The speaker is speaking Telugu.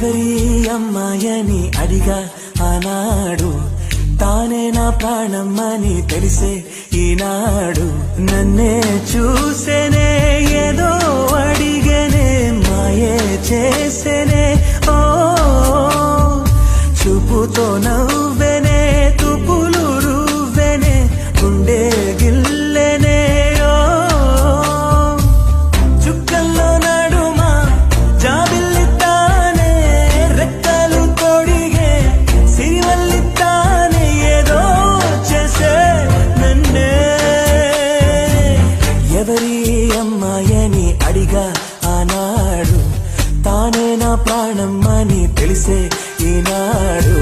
ఎవరి అమ్మాయని అడిగా ఆనాడు, తానే నా ప్రాణమ్మని తెలిసే ఈనాడు. నన్నే చూసేనే ఏదో అడిగనే, మాయే చేసేనే ఓ చూపుతో నవ్వెనే, తుపులు రువ్వెనే, గుండె గిల్లెనే ఓ చుక్కల్లో నడుమా జాబిల్లితానే, రెక్కలు తొడిగే సిరివల్లితానే, ఏదో చేసే నన్నే. ఎవరి అమ్మాయని అడిగా ఆనాడు, తానే నా ప్రాణమ్మని తెలిసే ఈనాడు.